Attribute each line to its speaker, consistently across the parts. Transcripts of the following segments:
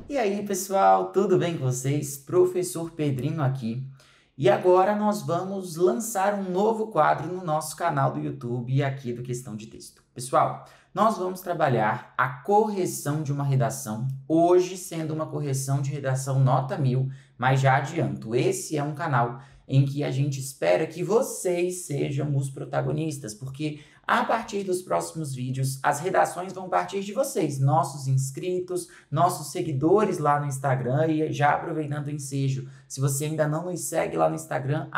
Speaker 1: E aí, pessoal, tudo bem com vocês? Professor Pedrinho aqui. E agora nós vamos lançar um novo quadro no nosso canal do YouTube e aqui do Questão de Texto. Pessoal, nós vamos trabalhar a correção de uma redação, hoje sendo uma correção de redação nota 1000, mas já adianto, esse é um canal em que a gente espera que vocês sejam os protagonistas, porque a partir dos próximos vídeos, as redações vão partir de vocês, nossos inscritos, nossos seguidores lá no Instagram. E já aproveitando o ensejo, se você ainda não nos segue lá no Instagram,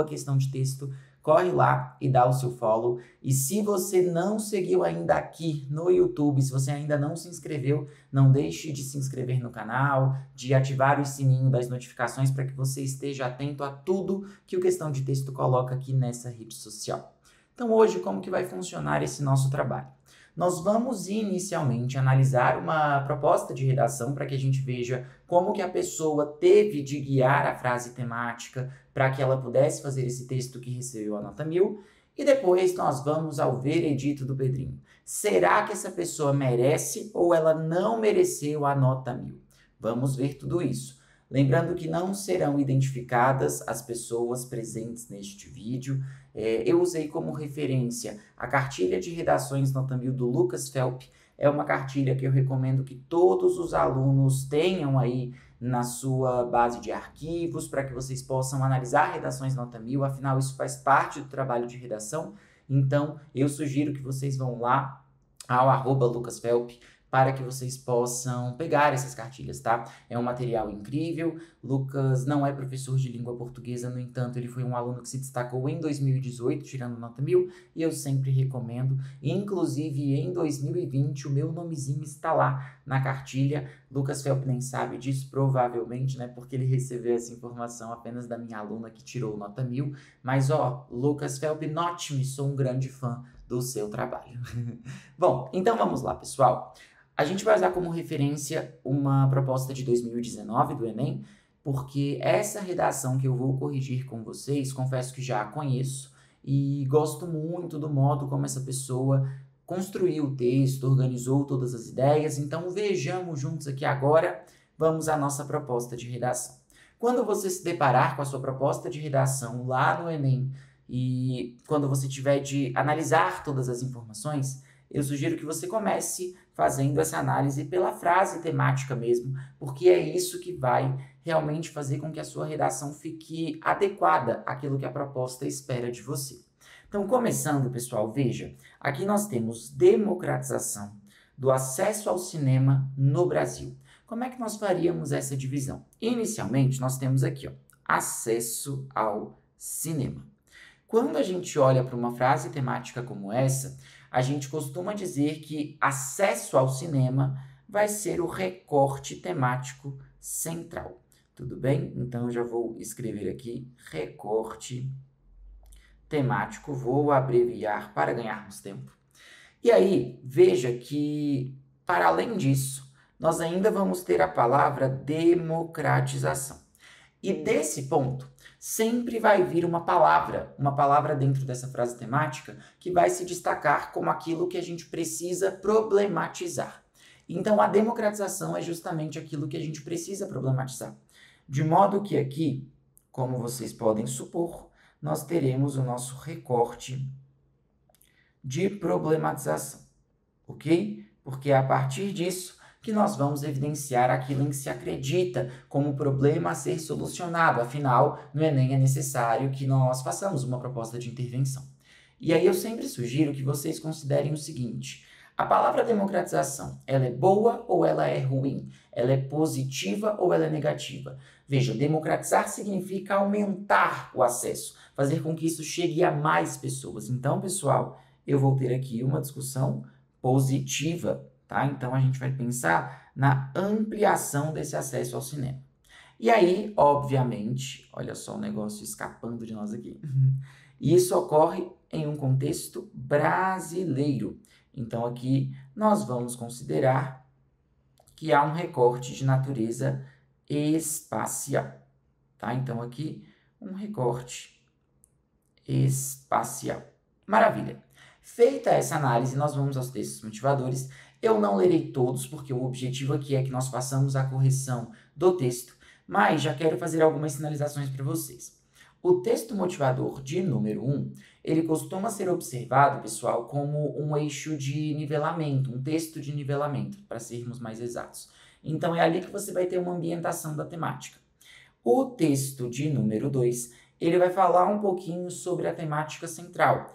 Speaker 1: @questão de texto, corre lá e dá o seu follow. E se você não seguiu ainda aqui no YouTube, se você ainda não se inscreveu, não deixe de se inscrever no canal, de ativar o sininho das notificações para que você esteja atento a tudo que o Questão de Texto coloca aqui nessa rede social. Então hoje, como que vai funcionar esse nosso trabalho? Nós vamos inicialmente analisar uma proposta de redação para que a gente veja como que a pessoa teve de guiar a frase temática para que ela pudesse fazer esse texto que recebeu a nota 1000, e depois nós vamos ao veredito do Pedrinho. Será que essa pessoa merece ou ela não mereceu a nota 1000? Vamos ver tudo isso. Lembrando que não serão identificadas as pessoas presentes neste vídeo. Eu usei como referência a cartilha de redações nota 1000 do Lucas Felp. É uma cartilha que eu recomendo que todos os alunos tenham aí na sua base de arquivos, para que vocês possam analisar redações nota 1000, afinal isso faz parte do trabalho de redação. Então eu sugiro que vocês vão lá ao @lucasfelp, para que vocês possam pegar essas cartilhas, tá? É um material incrível. Lucas não é professor de língua portuguesa, no entanto, ele foi um aluno que se destacou em 2018, tirando nota 1000, e eu sempre recomendo. Inclusive, em 2020, o meu nomezinho está lá na cartilha. Lucas Felp nem sabe disso, provavelmente, né? Porque ele recebeu essa informação apenas da minha aluna que tirou nota 1000. Mas, ó, Lucas Felp, note-me, sou um grande fã do seu trabalho. Bom, então vamos lá, pessoal. A gente vai usar como referência uma proposta de 2019 do Enem, porque essa redação que eu vou corrigir com vocês, confesso que já a conheço e gosto muito do modo como essa pessoa construiu o texto, organizou todas as ideias. Então vejamos juntos aqui agora, vamos à nossa proposta de redação. Quando você se deparar com a sua proposta de redação lá no Enem e quando você tiver de analisar todas as informações, eu sugiro que você comece fazendo essa análise pela frase temática mesmo, porque é isso que vai realmente fazer com que a sua redação fique adequada àquilo que a proposta espera de você. Então, começando, pessoal, veja, aqui nós temos democratização do acesso ao cinema no Brasil. Como é que nós faríamos essa divisão? Inicialmente, nós temos aqui, ó, acesso ao cinema. Quando a gente olha para uma frase temática como essa, a gente costuma dizer que acesso ao cinema vai ser o recorte temático central. Tudo bem? Então, eu já vou escrever aqui recorte temático, vou abreviar para ganharmos tempo. E aí, veja que, para além disso, nós ainda vamos ter a palavra democratização. E desse ponto, sempre vai vir uma palavra dentro dessa frase temática que vai se destacar como aquilo que a gente precisa problematizar. Então, a democratização é justamente aquilo que a gente precisa problematizar. De modo que aqui, como vocês podem supor, nós teremos o nosso recorte de problematização, ok? Porque é a partir disso que nós vamos evidenciar aquilo em que se acredita como problema a ser solucionado. Afinal, no Enem é necessário que nós façamos uma proposta de intervenção. E aí eu sempre sugiro que vocês considerem o seguinte: a palavra democratização, ela é boa ou ela é ruim? Ela é positiva ou ela é negativa? Veja, democratizar significa aumentar o acesso, fazer com que isso chegue a mais pessoas. Então, pessoal, eu vou ter aqui uma discussão positiva. Tá? Então, a gente vai pensar na ampliação desse acesso ao cinema. E aí, obviamente, olha só o negócio escapando de nós aqui. Isso ocorre em um contexto brasileiro. Então, aqui nós vamos considerar que há um recorte de natureza espacial. Tá? Então, aqui, um recorte espacial. Maravilha. Feita essa análise, nós vamos aos textos motivadores. Eu não lerei todos, porque o objetivo aqui é que nós façamos a correção do texto, mas já quero fazer algumas sinalizações para vocês. O texto motivador de número 1, ele costuma ser observado, pessoal, como um eixo de nivelamento, um texto de nivelamento, para sermos mais exatos. Então, é ali que você vai ter uma ambientação da temática. O texto de número 2, ele vai falar um pouquinho sobre a temática central.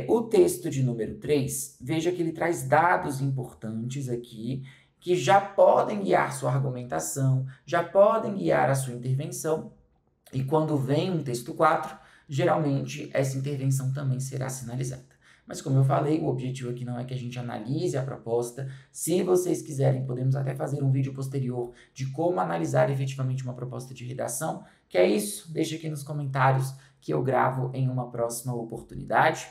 Speaker 1: O texto de número 3, veja que ele traz dados importantes aqui, que já podem guiar sua argumentação, já podem guiar a sua intervenção, e quando vem um texto 4, geralmente essa intervenção também será sinalizada. Mas como eu falei, o objetivo aqui não é que a gente analise a proposta. Se vocês quiserem, podemos até fazer um vídeo posterior de como analisar efetivamente uma proposta de redação, que é isso, deixa aqui nos comentários que eu gravo em uma próxima oportunidade.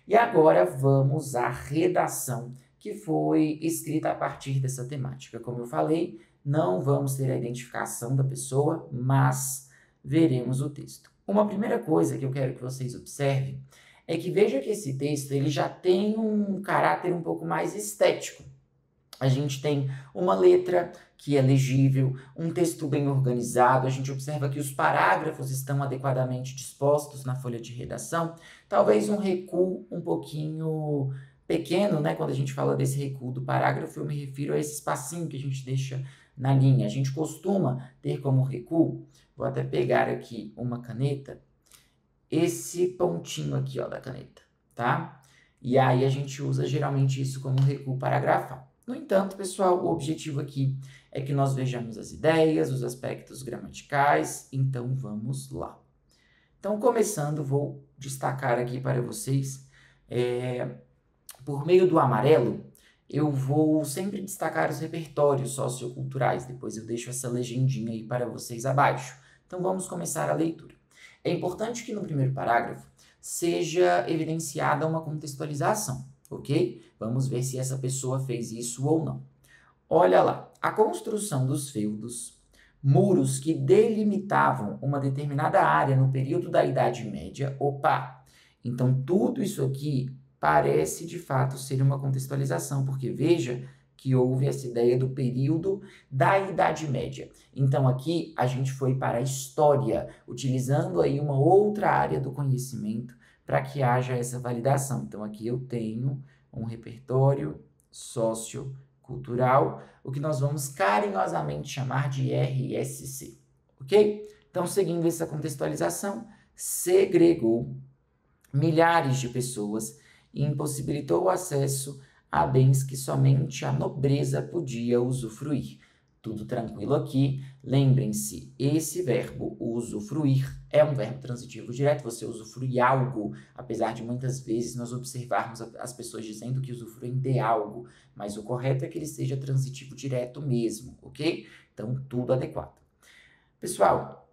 Speaker 1: E agora vamos à redação, que foi escrita a partir dessa temática. Como eu falei, não vamos ter a identificação da pessoa, mas veremos o texto. Uma primeira coisa que eu quero que vocês observem é que veja que esse texto ele já tem um caráter um pouco mais estético. A gente tem uma letra que é legível, um texto bem organizado, a gente observa que os parágrafos estão adequadamente dispostos na folha de redação, talvez um recuo um pouquinho pequeno, né? Quando a gente fala desse recuo do parágrafo, eu me refiro a esse espacinho que a gente deixa na linha. A gente costuma ter como recuo, vou até pegar aqui uma caneta, esse pontinho aqui, ó, da caneta, tá? E aí a gente usa geralmente isso como recuo paragrafal. No entanto, pessoal, o objetivo aqui é que nós vejamos as ideias, os aspectos gramaticais, então vamos lá. Então, começando, vou destacar aqui para vocês, por meio do amarelo, eu vou sempre destacar os repertórios socioculturais, depois eu deixo essa legendinha aí para vocês abaixo. Então, vamos começar a leitura. É importante que no primeiro parágrafo seja evidenciada uma contextualização, ok? Vamos ver se essa pessoa fez isso ou não. Olha lá, a construção dos feudos, muros que delimitavam uma determinada área no período da Idade Média. Opa! Então, tudo isso aqui parece, de fato, ser uma contextualização, porque veja que houve essa ideia do período da Idade Média. Então, aqui a gente foi para a história, utilizando aí uma outra área do conhecimento para que haja essa validação. Então, aqui eu tenho um repertório sociocultural, o que nós vamos carinhosamente chamar de RSC, ok? Então, seguindo essa contextualização, segregou milhares de pessoas e impossibilitou o acesso a bens que somente a nobreza podia usufruir. Tudo tranquilo aqui. Lembrem-se, esse verbo usufruir é um verbo transitivo direto, você usufrui algo, apesar de muitas vezes nós observarmos as pessoas dizendo que usufruem de algo, mas o correto é que ele seja transitivo direto mesmo, ok? Então, tudo adequado. Pessoal,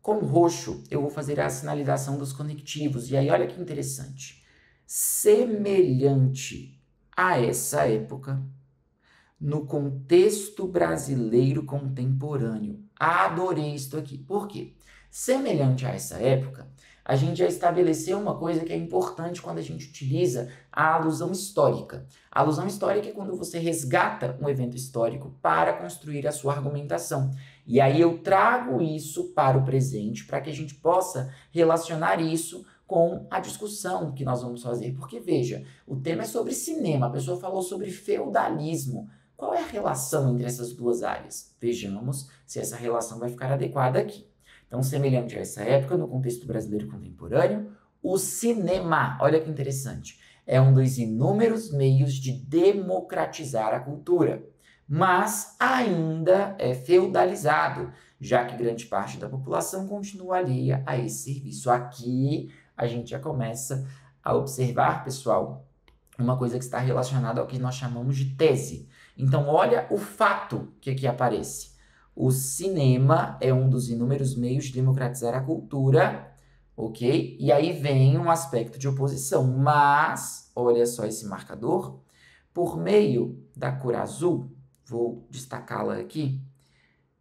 Speaker 1: com roxo eu vou fazer a sinalização dos conectivos, e aí olha que interessante. Semelhante a essa época, no contexto brasileiro contemporâneo. Adorei isso aqui. Por quê? Semelhante a essa época, a gente já estabeleceu uma coisa que é importante quando a gente utiliza a alusão histórica. A alusão histórica é quando você resgata um evento histórico para construir a sua argumentação. E aí eu trago isso para o presente, para que a gente possa relacionar isso com a discussão que nós vamos fazer. Porque, veja, o tema é sobre cinema, a pessoa falou sobre feudalismo. Qual é a relação entre essas duas áreas? Vejamos se essa relação vai ficar adequada aqui. Então, semelhante a essa época, no contexto brasileiro contemporâneo, o cinema, olha que interessante, é um dos inúmeros meios de democratizar a cultura, mas ainda é feudalizado, já que grande parte da população continua alheia a esse serviço. Aqui a gente já começa a observar, pessoal, uma coisa que está relacionada ao que nós chamamos de tese. Então, olha o fato que aqui aparece. O cinema é um dos inúmeros meios de democratizar a cultura, ok? E aí vem um aspecto de oposição, mas, olha só esse marcador, por meio da cor azul, vou destacá-la aqui,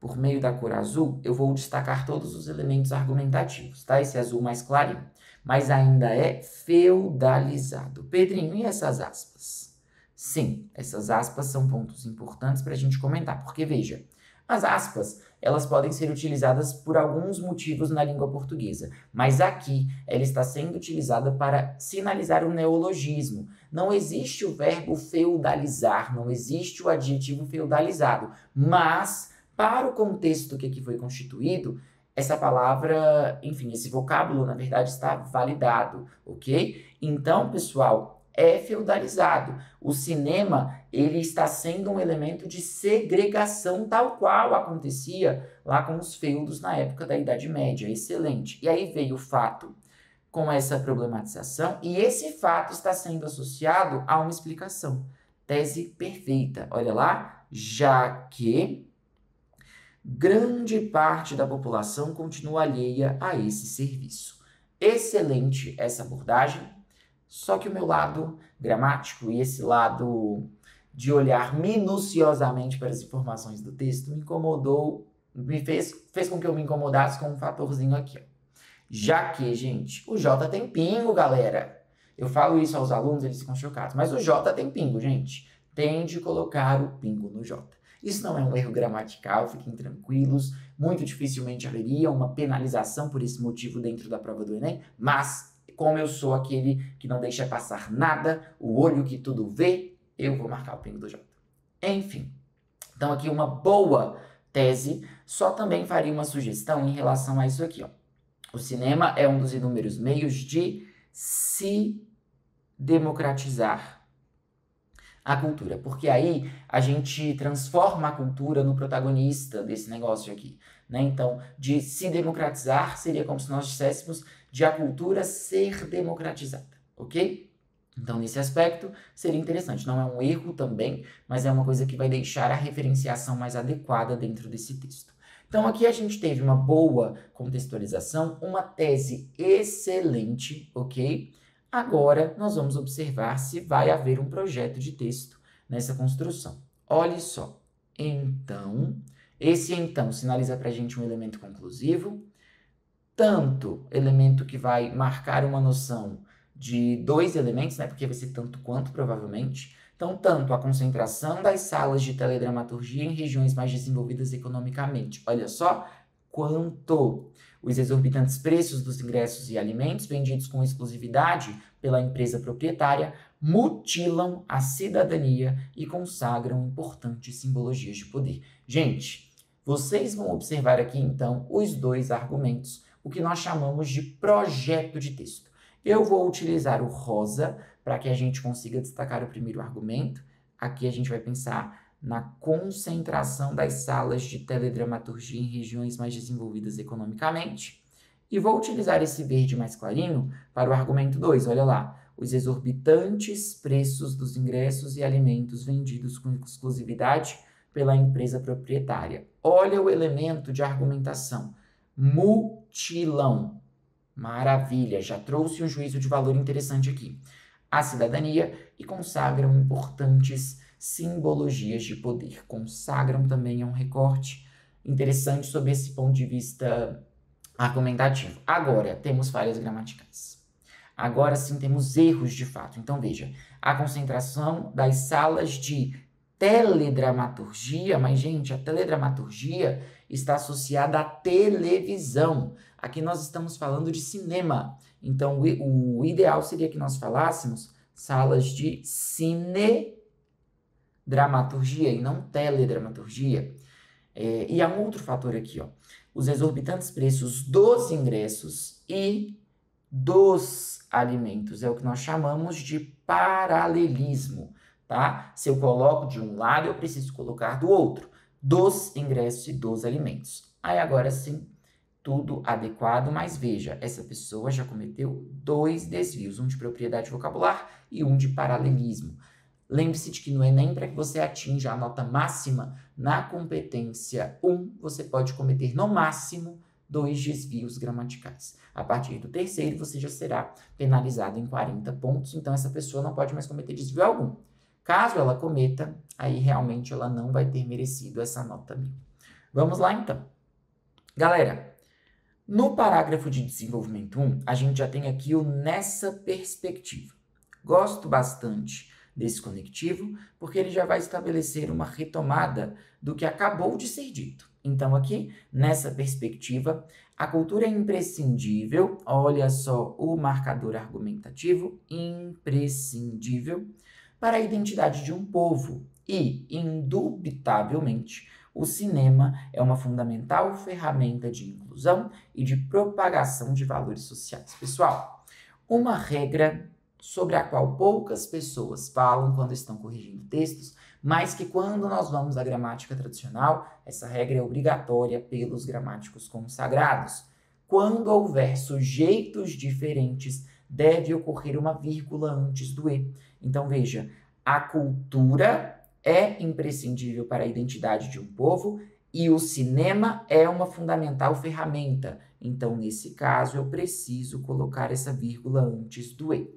Speaker 1: por meio da cor azul, eu vou destacar todos os elementos argumentativos, tá? Esse azul mais clarinho. Mas ainda é feudalizado. Pedrinho, e essas aspas? Sim, essas aspas são pontos importantes para a gente comentar, porque veja, as aspas, elas podem ser utilizadas por alguns motivos na língua portuguesa, mas aqui ela está sendo utilizada para sinalizar um neologismo. Não existe o verbo feudalizar, não existe o adjetivo feudalizado, mas para o contexto que aqui foi constituído, essa palavra, enfim, esse vocábulo, na verdade, está validado, ok? Então, pessoal, é feudalizado. O cinema, ele está sendo um elemento de segregação, tal qual acontecia lá com os feudos na época da Idade Média. Excelente. E aí veio o fato com essa problematização, e esse fato está sendo associado a uma explicação. Tese perfeita. Olha lá, já que grande parte da população continua alheia a esse serviço. Excelente essa abordagem, só que o meu lado gramático e esse lado de olhar minuciosamente para as informações do texto me incomodou, fez com que eu me incomodasse com um fatorzinho aqui, ó. Já que, gente, o J tem pingo, galera. Eu falo isso aos alunos, eles ficam chocados, mas o J tem pingo, gente. Tem de colocar o pingo no J. Isso não é um erro gramatical, fiquem tranquilos. Muito dificilmente haveria uma penalização por esse motivo dentro da prova do Enem, mas como eu sou aquele que não deixa passar nada, o olho que tudo vê, eu vou marcar o pingo do J. Enfim, então aqui uma boa tese, só também faria uma sugestão em relação a isso aqui, ó. O cinema é um dos inúmeros meios de se democratizar a cultura, porque aí a gente transforma a cultura no protagonista desse negócio aqui, né? Então, de se democratizar seria como se nós disséssemos de a cultura ser democratizada, ok? Então, nesse aspecto, seria interessante. Não é um erro também, mas é uma coisa que vai deixar a referenciação mais adequada dentro desse texto. Então, aqui a gente teve uma boa contextualização, uma tese excelente, ok? Agora, nós vamos observar se vai haver um projeto de texto nessa construção. Olhe só. Então, esse então sinaliza para a gente um elemento conclusivo, tanto elemento que vai marcar uma noção de dois elementos, né? Porque vai ser tanto quanto, provavelmente. Então, tanto a concentração das salas de teledramaturgia em regiões mais desenvolvidas economicamente, olha só, quanto os exorbitantes preços dos ingressos e alimentos vendidos com exclusividade pela empresa proprietária mutilam a cidadania e consagram importantes simbologias de poder. Gente, vocês vão observar aqui, então, os dois argumentos, o que nós chamamos de projeto de texto. Eu vou utilizar o rosa para que a gente consiga destacar o primeiro argumento. Aqui a gente vai pensar na concentração das salas de teledramaturgia em regiões mais desenvolvidas economicamente. E vou utilizar esse verde mais clarinho para o argumento 2. Olha lá, os exorbitantes preços dos ingressos e alimentos vendidos com exclusividade pela empresa proprietária. Olha o elemento de argumentação. Mutilam. Maravilha, já trouxe um juízo de valor interessante aqui. A cidadania e consagram importantes simbologias de poder. Consagram também é um recorte interessante sob esse ponto de vista argumentativo. Agora, temos falhas gramaticais. Agora sim temos erros de fato. Então, veja, a concentração das salas de teledramaturgia, mas, gente, a teledramaturgia está associada à televisão. Aqui nós estamos falando de cinema. Então, o ideal seria que nós falássemos salas de cinedramaturgia e não teledramaturgia. E há um outro fator aqui, ó. Os exorbitantes preços dos ingressos e dos alimentos. É o que nós chamamos de paralelismo, tá? Se eu coloco de um lado, eu preciso colocar do outro. Dos ingressos e dos alimentos. Aí agora sim, tudo adequado, mas veja, essa pessoa já cometeu dois desvios, um de propriedade vocabular e um de paralelismo. Lembre-se de que no Enem, para que você atinja a nota máxima na competência 1, você pode cometer no máximo 2 desvios gramaticais. A partir do terceiro, você já será penalizado em 40 pontos, então essa pessoa não pode mais cometer desvio algum. Caso ela cometa, aí realmente ela não vai ter merecido essa nota 1000. Vamos lá, então. Galera, no parágrafo de desenvolvimento 1, a gente já tem aqui o nessa perspectiva. Gosto bastante desse conectivo, porque ele já vai estabelecer uma retomada do que acabou de ser dito. Então, aqui, nessa perspectiva, a cultura é imprescindível, olha só o marcador argumentativo, imprescindível, para a identidade de um povo e, indubitavelmente, o cinema é uma fundamental ferramenta de inclusão e de propagação de valores sociais. Pessoal, uma regra sobre a qual poucas pessoas falam quando estão corrigindo textos, mas que quando nós vamos à gramática tradicional, essa regra é obrigatória pelos gramáticos consagrados. Quando houver sujeitos diferentes, deve ocorrer uma vírgula antes do E. Então, veja, a cultura é imprescindível para a identidade de um povo e o cinema é uma fundamental ferramenta. Então, nesse caso, eu preciso colocar essa vírgula antes do E.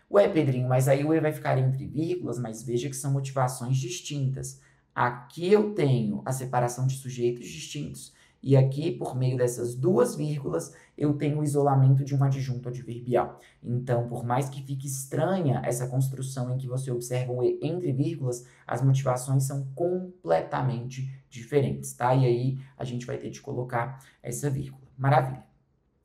Speaker 1: Ué, Pedrinho, mas aí o E vai ficar entre vírgulas, mas veja que são motivações distintas. Aqui eu tenho a separação de sujeitos distintos e aqui, por meio dessas duas vírgulas, eu tenho o isolamento de um adjunto adverbial. Então, por mais que fique estranha essa construção em que você observa o E entre vírgulas, as motivações são completamente diferentes, tá? E aí, a gente vai ter de colocar essa vírgula. Maravilha.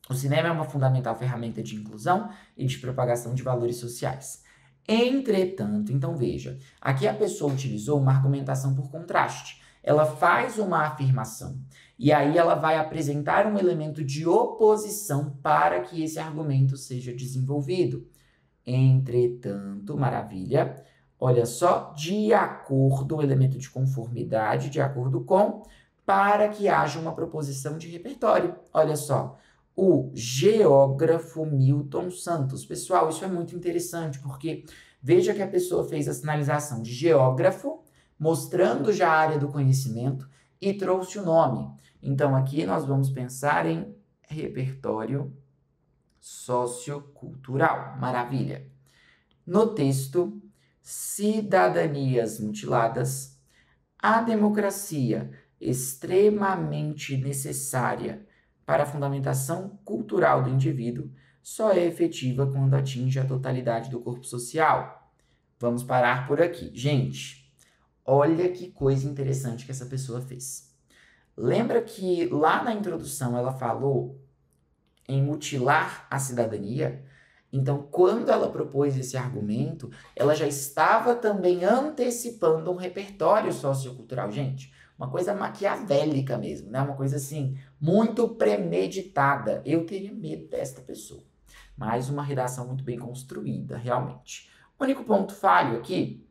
Speaker 1: O cinema é uma fundamental ferramenta de inclusão e de propagação de valores sociais. Entretanto, então veja, aqui a pessoa utilizou uma argumentação por contraste. Ela faz uma afirmação e aí ela vai apresentar um elemento de oposição para que esse argumento seja desenvolvido. Entretanto, maravilha, olha só, de acordo, o elemento de conformidade, de acordo com, para que haja uma proposição de repertório. Olha só, o geógrafo Milton Santos. Pessoal, isso é muito interessante, porque veja que a pessoa fez a sinalização de geógrafo, mostrando já a área do conhecimento, e trouxe o nome. Então, aqui nós vamos pensar em repertório sociocultural. Maravilha. No texto, cidadanias mutiladas, a democracia extremamente necessária para a fundamentação cultural do indivíduo só é efetiva quando atinge a totalidade do corpo social. Vamos parar por aqui. Gente, olha que coisa interessante que essa pessoa fez. Lembra que lá na introdução ela falou em mutilar a cidadania? Então, quando ela propôs esse argumento, ela já estava também antecipando um repertório sociocultural. Gente, uma coisa maquiavélica mesmo, né? Uma coisa assim, muito premeditada. Eu teria medo desta pessoa. Mas uma redação muito bem construída, realmente. O único ponto falho aqui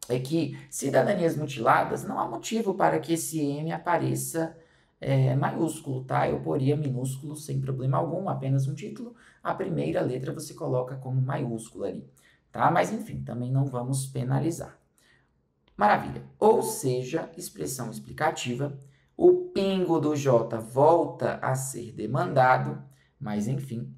Speaker 1: é que cidadanias mutiladas não há motivo para que esse M apareça maiúsculo, tá? Eu poria minúsculo sem problema algum, apenas um título. A primeira letra você coloca como maiúscula ali, tá? Mas enfim, também não vamos penalizar. Maravilha. Ou seja, expressão explicativa, o pingo do J volta a ser demandado, mas enfim.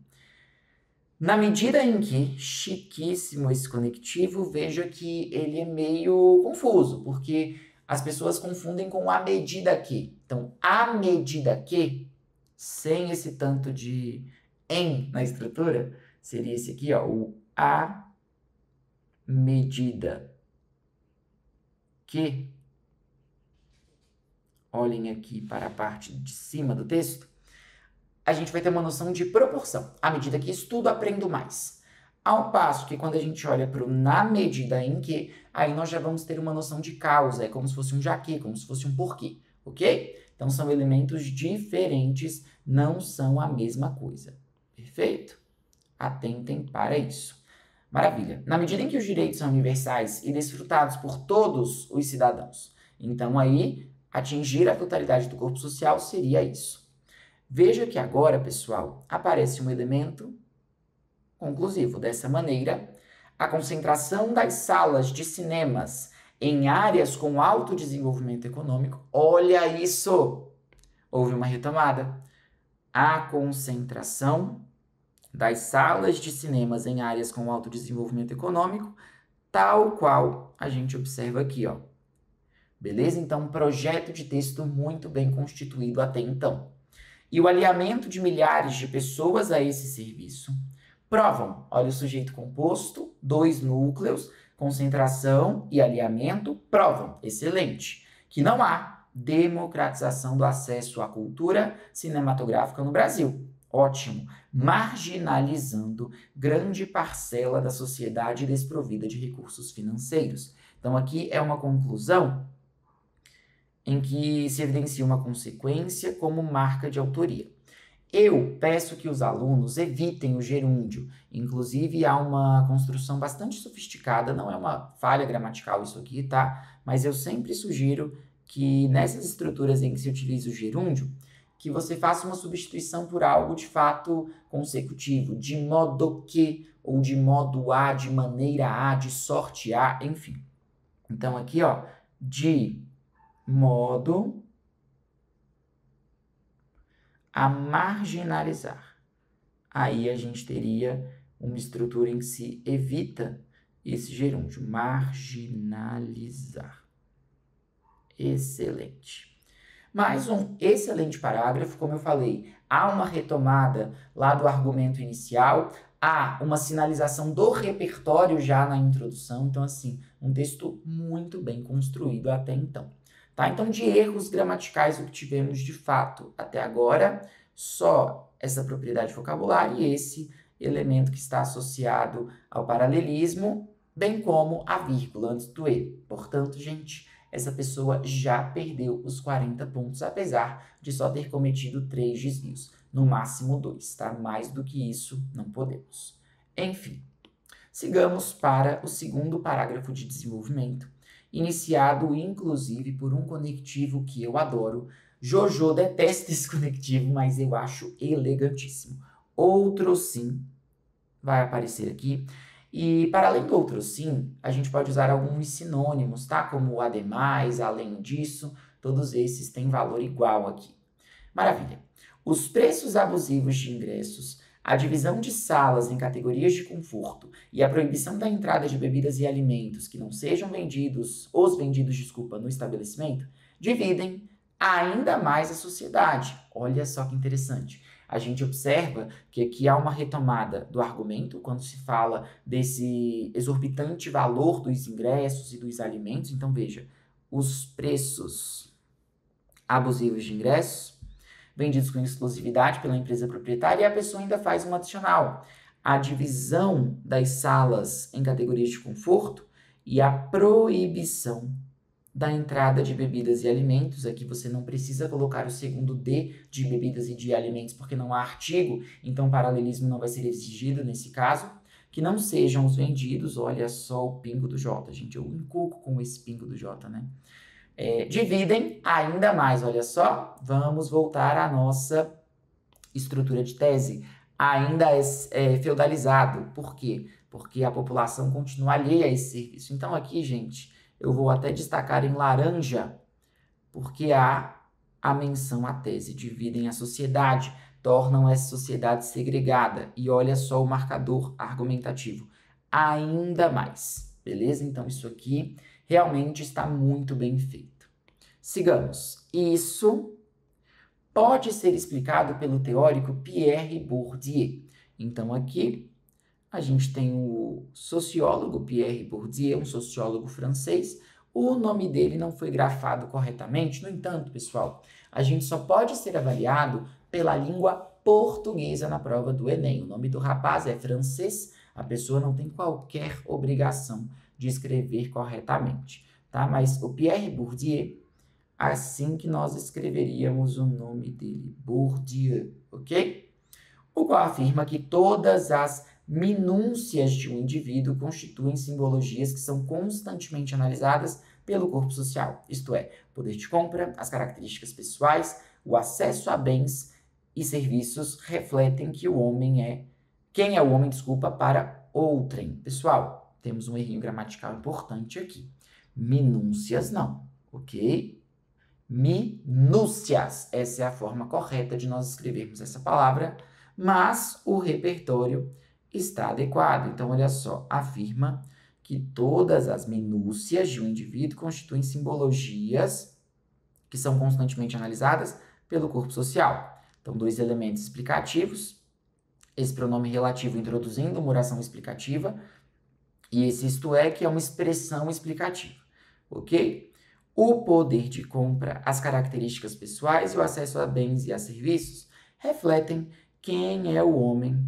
Speaker 1: Na medida em que, chiquíssimo esse conectivo, veja que ele é meio confuso, porque as pessoas confundem com a medida que. Então, a medida que, sem esse tanto de em na estrutura, seria esse aqui, ó, o a medida que. Olhem aqui para a parte de cima do texto. A gente vai ter uma noção de proporção. À medida que estudo, aprendo mais. Ao passo que quando a gente olha para o na medida em que, aí nós já vamos ter uma noção de causa. É como se fosse um já que, como se fosse um porquê, ok? Então são elementos diferentes, não são a mesma coisa. Perfeito? Atentem para isso. Maravilha. Na medida em que os direitos são universais e desfrutados por todos os cidadãos, então aí atingir a totalidade do corpo social seria isso. Veja que agora, pessoal, aparece um elemento conclusivo. Dessa maneira, a concentração das salas de cinemas em áreas com alto desenvolvimento econômico, olha isso! Houve uma retomada. A concentração das salas de cinemas em áreas com alto desenvolvimento econômico, tal qual a gente observa aqui, ó. Beleza? Então, um projeto de texto muito bem constituído até então. E o alinhamento de milhares de pessoas a esse serviço provam, olha o sujeito composto, 2 núcleos, concentração e alinhamento, provam, excelente, que não há democratização do acesso à cultura cinematográfica no Brasil. Ótimo, marginalizando grande parcela da sociedade desprovida de recursos financeiros. Então, aqui é uma conclusão em que se evidencia uma consequência como marca de autoria. Eu peço que os alunos evitem o gerúndio. Inclusive, há uma construção bastante sofisticada, não é uma falha gramatical isso aqui, tá? Mas eu sempre sugiro que nessas estruturas em que se utiliza o gerúndio, que você faça uma substituição por algo de fato consecutivo, de modo que, ou de modo a, de maneira a, de sorte a, enfim. Então, aqui, ó, de modo a marginalizar. Aí a gente teria uma estrutura em que se evita esse gerúndio, marginalizar. Excelente. Mais um excelente parágrafo, como eu falei, há uma retomada lá do argumento inicial, há uma sinalização do repertório já na introdução, então assim, um texto muito bem construído até então. Tá? Então, de erros gramaticais, o que tivemos de fato até agora, só essa propriedade vocabular e esse elemento que está associado ao paralelismo, bem como a vírgula antes do E. Portanto, gente, essa pessoa já perdeu os 40 pontos, apesar de só ter cometido 3 desvios. No máximo 2, tá? Mais do que isso, não podemos. Enfim, sigamos para o segundo parágrafo de desenvolvimento, iniciado inclusive por um conectivo que eu adoro. Jojo detesta esse conectivo, mas eu acho elegantíssimo. Outro sim vai aparecer aqui. E para além do outro sim, a gente pode usar alguns sinônimos, tá? Como o ademais, além disso, todos esses têm valor igual aqui. Maravilha. Os preços abusivos de ingressos, a divisão de salas em categorias de conforto e a proibição da entrada de bebidas e alimentos que não sejam vendidos, no estabelecimento, dividem ainda mais a sociedade. Olha só que interessante. A gente observa que aqui há uma retomada do argumento quando se fala desse exorbitante valor dos ingressos e dos alimentos. Então, veja, os preços abusivos de ingressos vendidos com exclusividade pela empresa proprietária, e a pessoa ainda faz um adicional. A divisão das salas em categorias de conforto e a proibição da entrada de bebidas e alimentos. Aqui você não precisa colocar o segundo D de bebidas e de alimentos, porque não há artigo, então o paralelismo não vai ser exigido nesse caso. Que não sejam os vendidos, olha só o pingo do J, gente, eu encuco com esse pingo do J, né? Dividem ainda mais, olha só, vamos voltar à nossa estrutura de tese. Ainda é feudalizado, por quê? Porque a população continua alheia a esse serviço. Então aqui, gente, eu vou até destacar em laranja, porque há a menção à tese. Dividem a sociedade, tornam essa sociedade segregada. E olha só o marcador argumentativo. Ainda mais, beleza? Então isso aqui realmente está muito bem feito. Sigamos. Isso pode ser explicado pelo teórico Pierre Bourdieu. Então aqui a gente tem o sociólogo Pierre Bourdieu, um sociólogo francês. O nome dele não foi grafado corretamente. No entanto, pessoal, a gente só pode ser avaliado pela língua portuguesa na prova do Enem. O nome do rapaz é francês, a pessoa não tem qualquer obrigação de escrever corretamente, tá? Mas o Pierre Bourdieu, assim que nós escreveríamos o nome dele, Bourdieu, ok? O qual afirma que todas as minúcias de um indivíduo constituem simbologias que são constantemente analisadas pelo corpo social, isto é, poder de compra, as características pessoais, o acesso a bens e serviços refletem que o homem é, quem é o homem, desculpa, para outrem. Pessoal, temos um errinho gramatical importante aqui. Minúcias não, ok? Minúcias, essa é a forma correta de nós escrevermos essa palavra, mas o repertório está adequado. Então, olha só, afirma que todas as minúcias de um indivíduo constituem simbologias que são constantemente analisadas pelo corpo social. Então, 2 elementos explicativos, esse pronome relativo introduzindo uma oração explicativa, e esse isto é, que é uma expressão explicativa, ok? O poder de compra, as características pessoais e o acesso a bens e a serviços refletem quem é o homem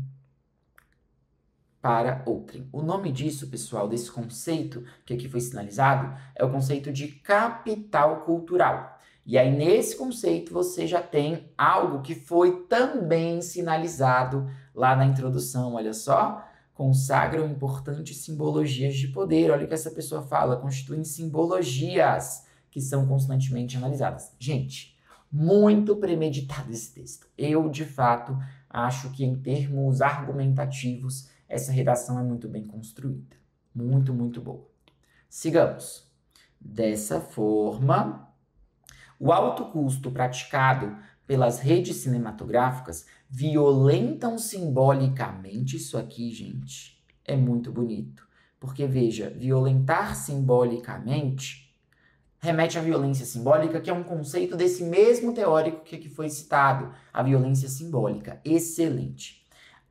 Speaker 1: para outrem. O nome disso, pessoal, desse conceito que aqui foi sinalizado, é o conceito de capital cultural. E aí, nesse conceito, você já tem algo que foi também sinalizado lá na introdução, olha só. Consagram importantes simbologias de poder. Olha o que essa pessoa fala, constituem simbologias que são constantemente analisadas. Gente, muito premeditado esse texto. Eu, de fato, acho que em termos argumentativos, essa redação é muito bem construída. Muito, muito boa. Sigamos. Dessa forma, o alto custo praticado pelas redes cinematográficas violentam simbolicamente isso aqui, gente. É muito bonito. Porque, veja, violentar simbolicamente remete à violência simbólica, que é um conceito desse mesmo teórico que aqui foi citado, a violência simbólica. Excelente.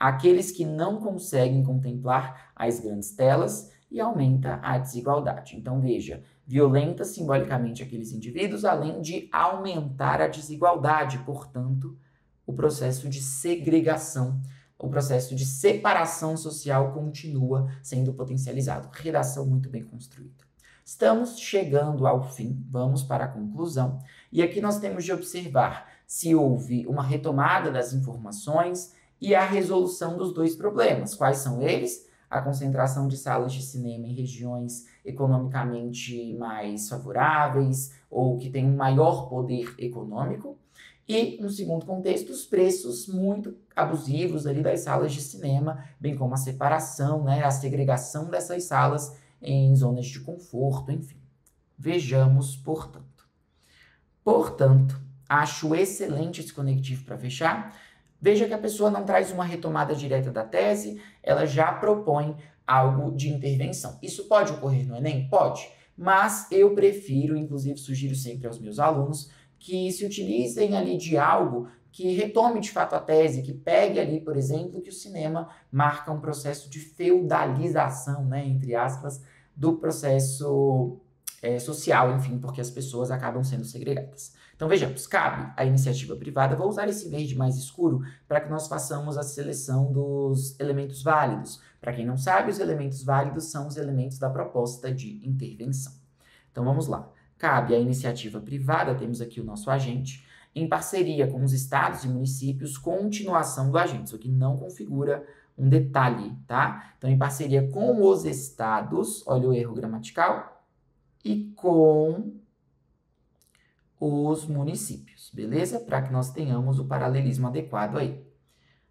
Speaker 1: Aqueles que não conseguem contemplar as grandes telas e aumenta a desigualdade. Então, veja, violenta simbolicamente aqueles indivíduos, além de aumentar a desigualdade, portanto, o processo de segregação, o processo de separação social continua sendo potencializado. Redação muito bem construída. Estamos chegando ao fim, vamos para a conclusão, e aqui nós temos de observar se houve uma retomada das informações e a resolução dos 2 problemas. Quais são eles? A concentração de salas de cinema em regiões economicamente mais favoráveis ou que têm um maior poder econômico. E, no segundo contexto, os preços muito abusivos ali das salas de cinema, bem como a separação, né, a segregação dessas salas em zonas de conforto, enfim. Vejamos, portanto. Portanto, acho excelente esse conectivo para fechar. Veja que a pessoa não traz uma retomada direta da tese, ela já propõe algo de intervenção. Isso pode ocorrer no Enem? Pode, mas eu prefiro, inclusive sugiro sempre aos meus alunos, que se utilizem ali de algo que retome de fato a tese, que pegue ali, por exemplo, que o cinema marca um processo de feudalização, né, entre aspas, do processo social, enfim, porque as pessoas acabam sendo segregadas. Então vejamos, cabe à iniciativa privada, vou usar esse verde mais escuro para que nós façamos a seleção dos elementos válidos. Para quem não sabe, os elementos válidos são os elementos da proposta de intervenção. Então vamos lá. Cabe à iniciativa privada, temos aqui o nosso agente, em parceria com os estados e municípios, continuação do agente. Isso aqui não configura um detalhe, tá? Então, em parceria com os estados, olha o erro gramatical, e com os municípios, beleza? Para que nós tenhamos o paralelismo adequado aí.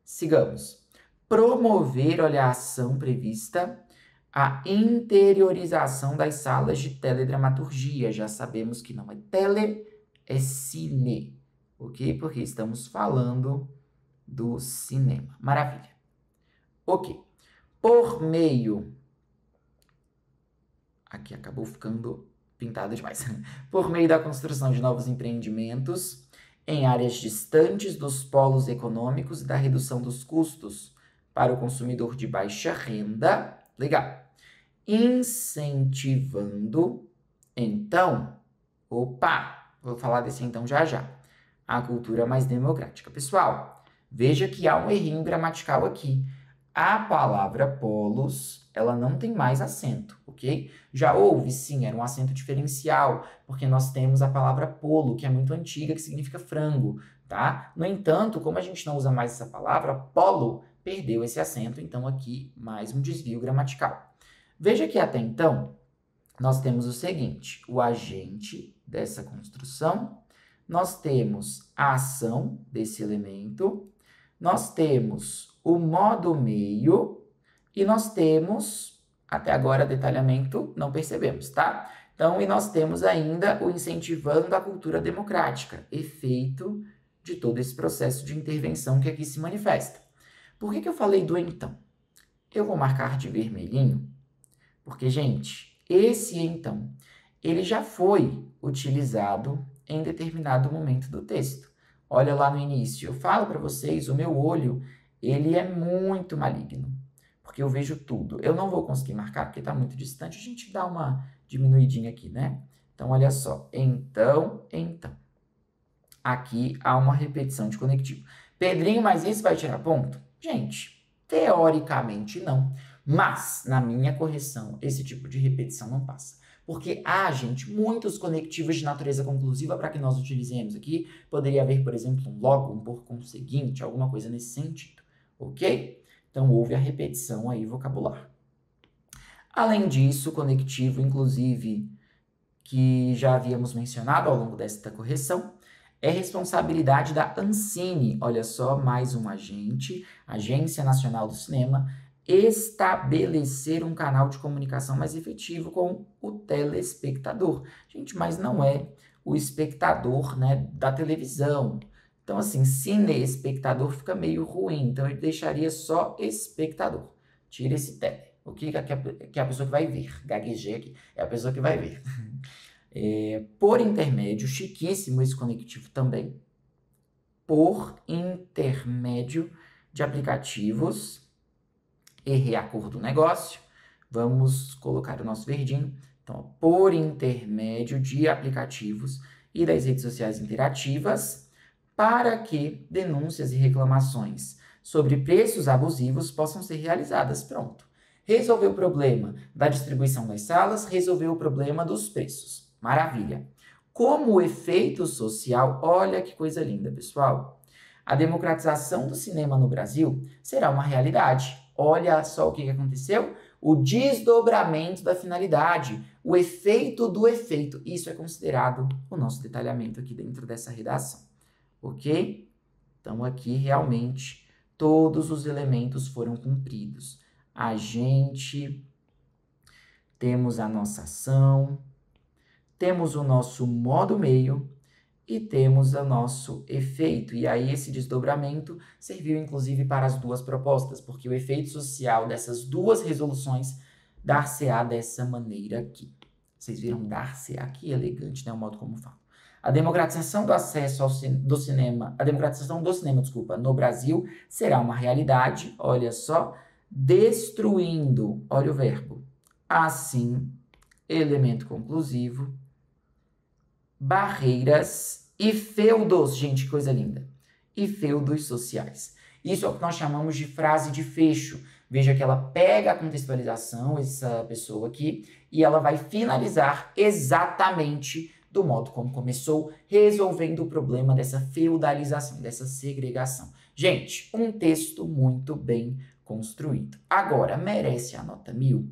Speaker 1: Sigamos. Promover, olha a ação prevista, a interiorização das salas de teledramaturgia. Já sabemos que não é tele, é cine, ok? Porque estamos falando do cinema. Maravilha. Ok. Por meio... Aqui acabou ficando pintado demais. Por meio da construção de novos empreendimentos em áreas distantes dos polos econômicos e da redução dos custos para o consumidor de baixa renda. Legal. Incentivando, então, vou falar desse então já já, a cultura mais democrática. Pessoal, veja que há um errinho gramatical aqui. A palavra polos, ela não tem mais acento, ok? Já houve, sim, era um acento diferencial, porque nós temos a palavra polo, que é muito antiga, que significa frango, tá? No entanto, como a gente não usa mais essa palavra, polo perdeu esse acento, então aqui mais um desvio gramatical. Veja que até então, nós temos o seguinte, o agente dessa construção, nós temos a ação desse elemento, nós temos o modo meio e nós temos, até agora detalhamento não percebemos, tá? Então, e nós temos ainda o incentivando a cultura democrática, efeito de todo esse processo de intervenção que aqui se manifesta. Por que eu falei do então? Eu vou marcar de vermelhinho, Porque, gente, esse então, ele já foi utilizado em determinado momento do texto. Olha lá no início, eu falo para vocês, o meu olho, ele é muito maligno, porque eu vejo tudo. Eu não vou conseguir marcar porque está muito distante, a gente dá uma diminuidinha aqui, né? Então, olha só, então. Aqui há uma repetição de conectivo. Pedrinho, mas isso vai tirar ponto? Gente, teoricamente não. Mas, na minha correção, esse tipo de repetição não passa. Porque há, gente, muitos conectivos de natureza conclusiva para que nós utilizemos aqui. Poderia haver, por exemplo, um logo, um por conseguinte, alguma coisa nesse sentido. Ok? Então, houve a repetição aí vocabular. Além disso, conectivo, inclusive, que já havíamos mencionado ao longo desta correção, é responsabilidade da Ancine, olha só, mais um agente, Agência Nacional do Cinema, estabelecer um canal de comunicação mais efetivo com o telespectador. Gente, mas não é o espectador, né, da televisão. Então, assim, cine-espectador fica meio ruim, então eu deixaria só espectador. Tira esse tele, o que é a pessoa que vai ver. Gaguejei aqui, é a pessoa que vai ver. Por intermédio, chiquíssimo esse conectivo também, por intermédio de aplicativos, errei a cor do negócio, vamos colocar o nosso verdinho, então, por intermédio de aplicativos e das redes sociais interativas, para que denúncias e reclamações sobre preços abusivos possam ser realizadas. Pronto. Resolveu o problema da distribuição das salas, resolveu o problema dos preços. Maravilha. Como efeito social, olha que coisa linda, pessoal. A democratização do cinema no Brasil será uma realidade. Olha só o que aconteceu. O desdobramento da finalidade, o efeito do efeito. Isso é considerado o nosso detalhamento aqui dentro dessa redação. Ok? Então, aqui realmente todos os elementos foram cumpridos. Temos a nossa ação, temos o nosso modo meio e temos o nosso efeito. E aí esse desdobramento serviu inclusive para as duas propostas, porque o efeito social dessas duas resoluções dar-se-á dessa maneira aqui. Vocês viram dar-se-á? Que elegante, né? O modo como falo. A democratização do acesso do cinema, no Brasil será uma realidade, olha só, destruindo, olha o verbo, assim, elemento conclusivo, barreiras e feudos, gente, coisa linda, e feudos sociais. Isso é o que nós chamamos de frase de fecho. Veja que ela pega a contextualização, essa pessoa aqui, e ela vai finalizar exatamente do modo como começou, resolvendo o problema dessa feudalização, dessa segregação. Gente, um texto muito bem construído. Agora, merece a nota 1000?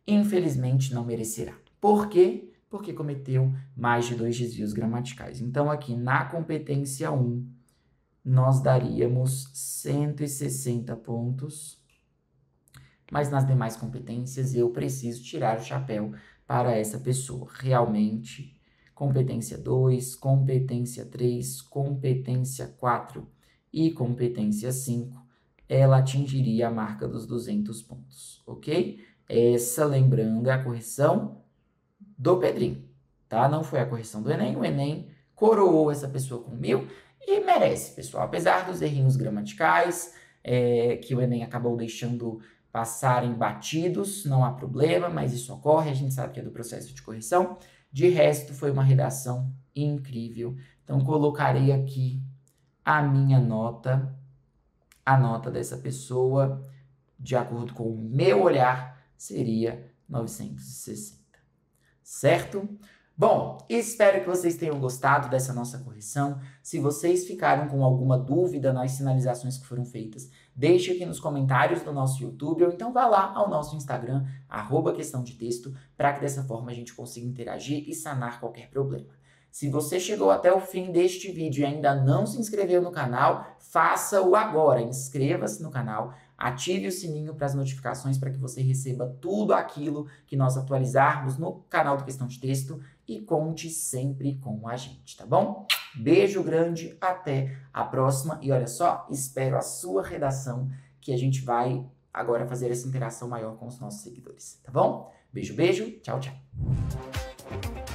Speaker 1: Infelizmente não merecerá. Por quê? Porque cometeu mais de 2 desvios gramaticais. Então, aqui na competência 1, nós daríamos 160 pontos, mas nas demais competências eu preciso tirar o chapéu para essa pessoa. Realmente, competência 2, competência 3, competência 4 e competência 5, ela atingiria a marca dos 200 pontos, ok? Essa, lembrando, é a correção do Pedrinho, tá? Não foi a correção do Enem, o Enem coroou essa pessoa com 1000 e merece, pessoal. Apesar dos errinhos gramaticais, que o Enem acabou deixando passarem batidos, não há problema, mas isso ocorre, a gente sabe que é do processo de correção. De resto, foi uma redação incrível. Então, colocarei aqui a minha nota, a nota dessa pessoa, de acordo com o meu olhar, seria 960. Certo? Bom, espero que vocês tenham gostado dessa nossa correção. Se vocês ficaram com alguma dúvida nas sinalizações que foram feitas, deixe aqui nos comentários do nosso YouTube ou então vá lá ao nosso Instagram, @questãodetexto, para que dessa forma a gente consiga interagir e sanar qualquer problema. Se você chegou até o fim deste vídeo e ainda não se inscreveu no canal, faça-o agora. Inscreva-se no canal, ative o sininho para as notificações para que você receba tudo aquilo que nós atualizarmos no canal do Questão de Texto e conte sempre com a gente, tá bom? Beijo grande, até a próxima e olha só, espero a sua redação que a gente vai agora fazer essa interação maior com os nossos seguidores, tá bom? Beijo, beijo, tchau, tchau.